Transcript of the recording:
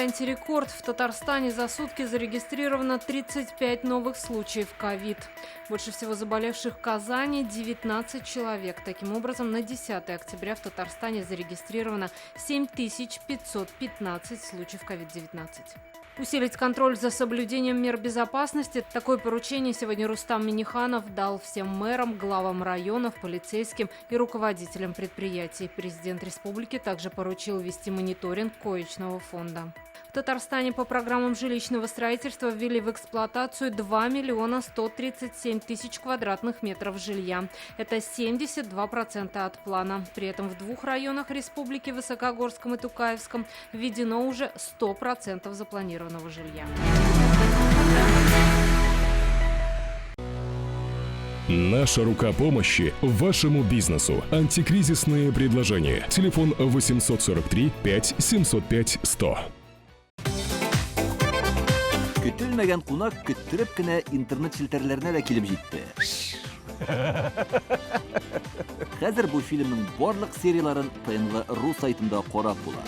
антирекорд. В Татарстане за сутки зарегистрировано 35 новых случаев ковид. Больше всего заболевших в Казани – 19 человек. Таким образом, на 10 октября в Татарстане зарегистрировано 7515 случаев COVID-19. Усилить контроль за соблюдением мер безопасности. Такое поручение сегодня Рустам Минниханов дал всем мэрам, главам районов, полицейским и руководителям предприятий. Президент республики также поручил вести мониторинг коечного фонда. В Татарстане по программам жилищного строительства ввели в эксплуатацию 2 миллиона 137 тысяч квадратных метров жилья. Это 72% от плана. При этом в двух районах республики, Высокогорском и Тукаевском, введено уже 100% запланированного жилья. Наша рука помощи вашему бизнесу. Антикризисные предложения. Телефон 843 5 705 100. Көтелмәгән кунак көттүреп кенә интернет челтәрләренә дә килеп җитте. Хәзер бу фильмның барлык серияларын ТНВ.ру сайтында карап була.